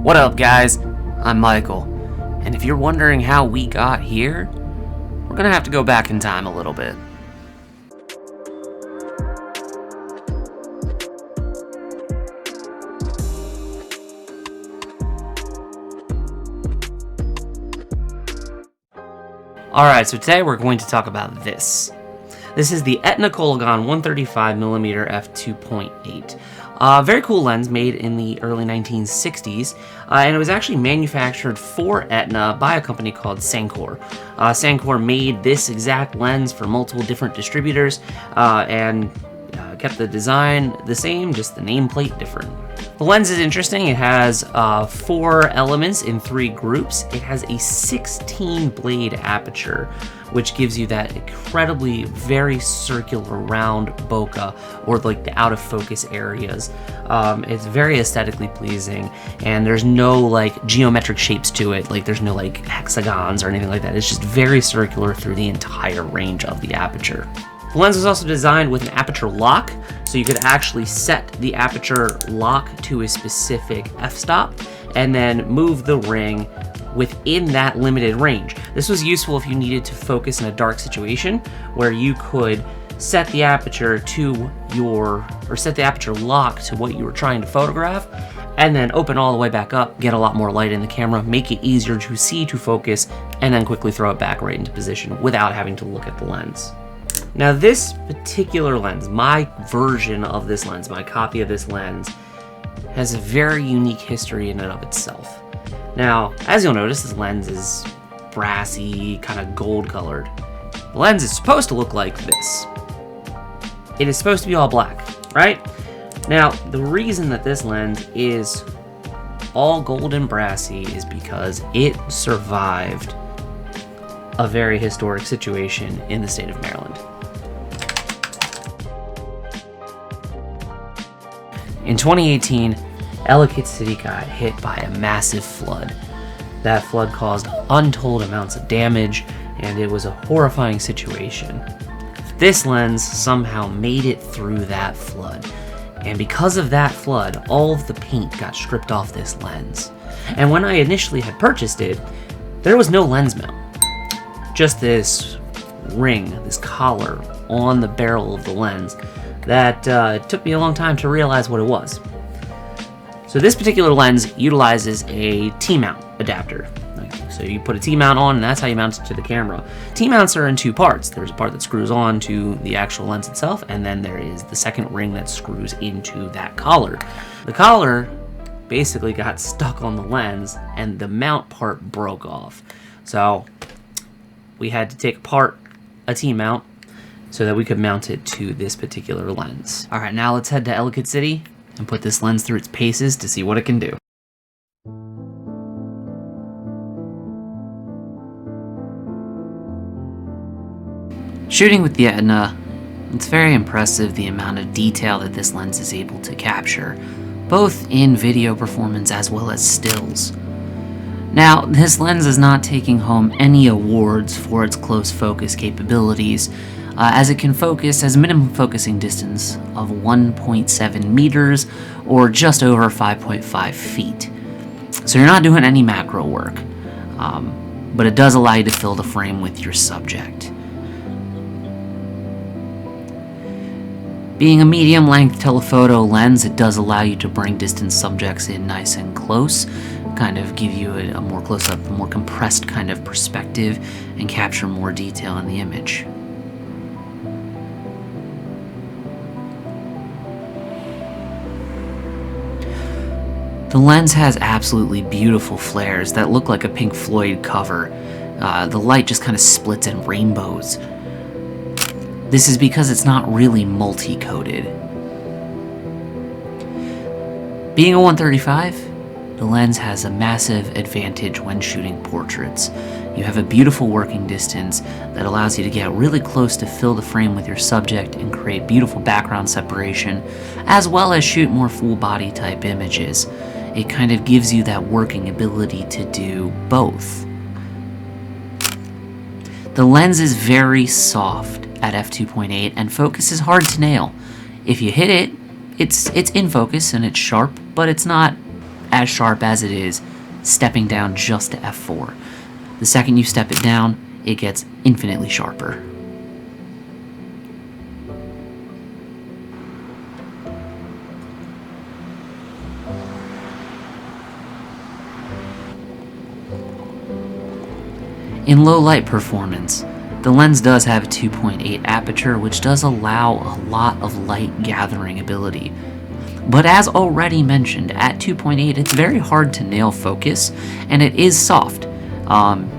What up, guys? I'm Michael, and if you're wondering how we got here, we're gonna have to go back in time a little bit. Alright, so today we're going to talk about this. This is the Aetna-Coligon 135mm f2.8. Very cool lens made in the early 1960s, and it was actually manufactured for Aetna by a company called Sancor. Sancor made this exact lens for multiple different distributors and kept the design the same, just the nameplate different. The lens is interesting. It has 4 elements in 3 groups. It has a 16 blade aperture, which gives you that incredibly very circular round bokeh, or like the out of focus areas. It's very aesthetically pleasing, and there's no like geometric shapes to it. Like there's no like hexagons or anything like that. It's just very circular through the entire range of the aperture. The lens was also designed with an aperture lock, so you could actually set the aperture lock to a specific f-stop and then move the ring within that limited range. This was useful if you needed to focus in a dark situation where you could set the aperture set the aperture lock to what you were trying to photograph, and then open all the way back up, get a lot more light in the camera, make it easier to see, to focus, and then quickly throw it back right into position without having to look at the lens. Now this particular lens, my version of this lens, my copy of this lens, has a very unique history in and of itself. Now, as you'll notice, this lens is brassy, kind of gold colored. The lens is supposed to look like this. It is supposed to be all black, right? Now, the reason that this lens is all gold and brassy is because it survived a very historic situation in the state of Maryland. In 2018, Ellicott City got hit by a massive flood. That flood caused untold amounts of damage, and it was a horrifying situation. This lens somehow made it through that flood, and because of that flood, all of the paint got stripped off this lens. And when I initially had purchased it, there was no lens mount. Just this ring, this collar on the barrel of the lens that it took me a long time to realize what it was. So this particular lens utilizes a T-mount adapter. So you put a T-mount on, and that's how you mount it to the camera. T-mounts are in 2 parts. There's a part that screws on to the actual lens itself, and then there is the second ring that screws into that collar. The collar basically got stuck on the lens, and the mount part broke off. So we had to take apart a T-mount so that we could mount it to this particular lens. All right, now let's head to Ellicott City and put this lens through its paces to see what it can do. Shooting with the Aetna, it's very impressive the amount of detail that this lens is able to capture, both in video performance as well as stills. Now, this lens is not taking home any awards for its close focus capabilities, as it can focus as a minimum focusing distance of 1.7 meters, or just over 5.5 feet. So you're not doing any macro work, but it does allow you to fill the frame with your subject. Being a medium-length telephoto lens, it does allow you to bring distant subjects in nice and close, kind of give you a more close-up, a more compressed kind of perspective, and capture more detail in the image. The lens has absolutely beautiful flares that look like a Pink Floyd cover. The light just kind of splits in rainbows. This is because it's not really multi-coated. Being a 135, the lens has a massive advantage when shooting portraits. You have a beautiful working distance that allows you to get really close to fill the frame with your subject and create beautiful background separation, as well as shoot more full body type images. It kind of gives you that working ability to do both. The lens is very soft at f2.8, and focus is hard to nail. If you hit it, it's in focus and it's sharp, but it's not as sharp as it is stepping down just to f4. The second you step it down, it gets infinitely sharper. In low light performance, the lens does have a 2.8 aperture, which does allow a lot of light gathering ability. But as already mentioned, at 2.8 it's very hard to nail focus, and it is soft.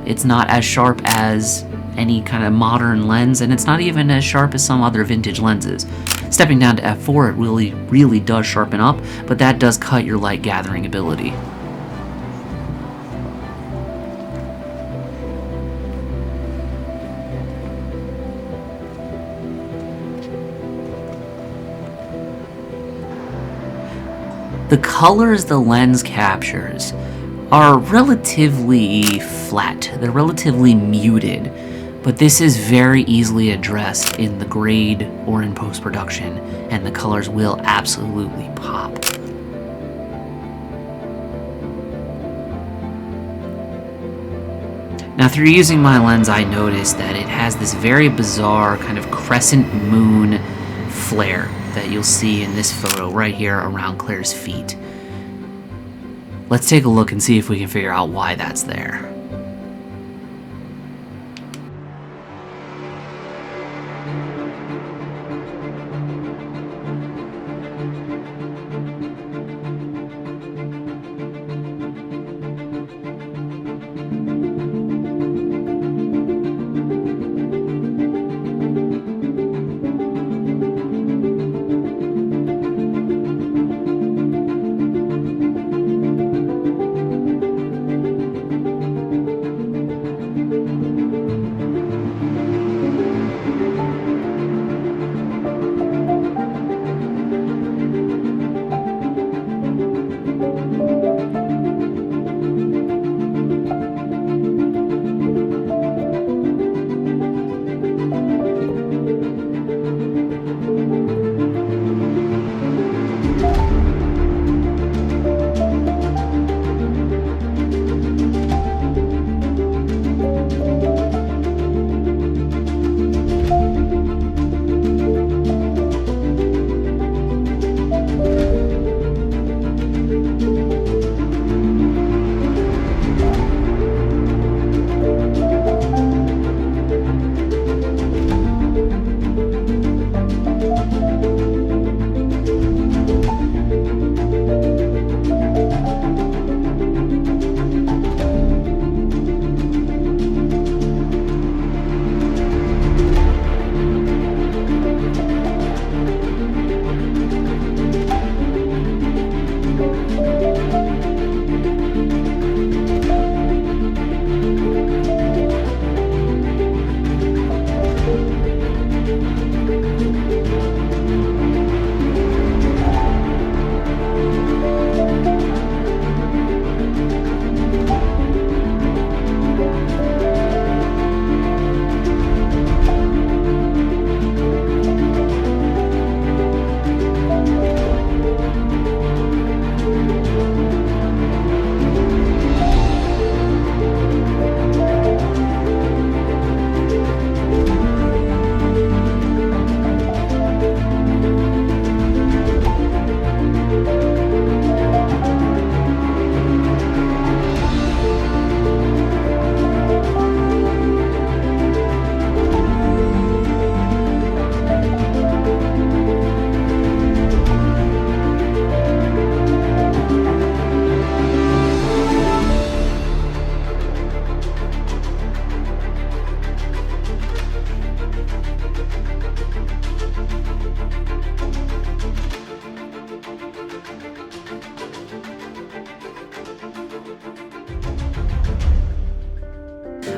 It's not as sharp as any kind of modern lens, and it's not even as sharp as some other vintage lenses. Stepping down to f4, it really does sharpen up, but that does cut your light gathering ability. The colors the lens captures are relatively flat, they're relatively muted, but this is very easily addressed in the grade or in post-production, and the colors will absolutely pop. Now, through using my lens, I noticed that it has this very bizarre kind of crescent moon flare that you'll see in this photo right here around Claire's feet. Let's take a look and see if we can figure out why that's there.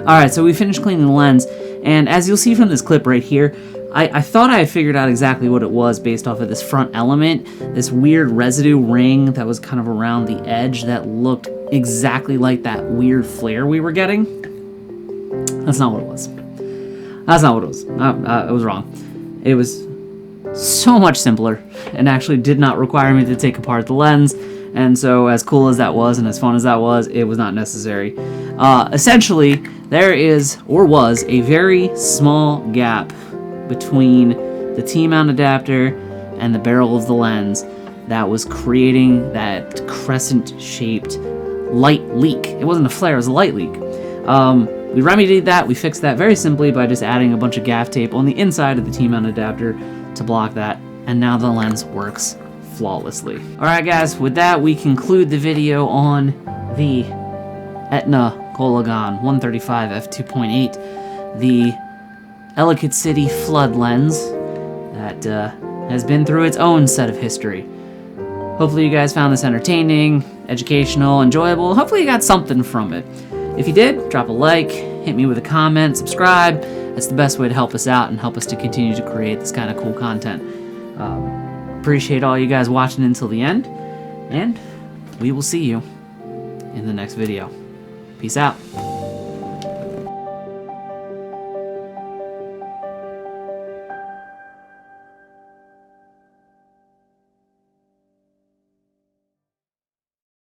Alright, so we finished cleaning the lens, and as you'll see from this clip right here, I thought I had figured out exactly what it was based off of this front element, this weird residue ring that was kind of around the edge that looked exactly like that weird flare we were getting. That's not what it was. That's not what it was. I was wrong. It was so much simpler and actually did not require me to take apart the lens And so as cool as that was and as fun as that was, it was not necessary. Essentially, there is, or was, a very small gap between the T-mount adapter and the barrel of the lens that was creating that crescent-shaped light leak. It wasn't a flare, it was a light leak. We remedied that. We fixed that very simply by just adding a bunch of gaff tape on the inside of the T-mount adapter to block that, and now the lens works flawlessly. Alright guys, with that we conclude the video on the Aetna-Coligon 135 f2.8, the Ellicott City flood lens that has been through its own set of history. Hopefully you guys found this entertaining, educational, enjoyable. Hopefully you got something from it. If you did, drop a like, hit me with a comment, subscribe. That's the best way to help us out and help us to continue to create this kind of cool content. Appreciate all you guys watching until the end, and we will see you in the next video. Peace out.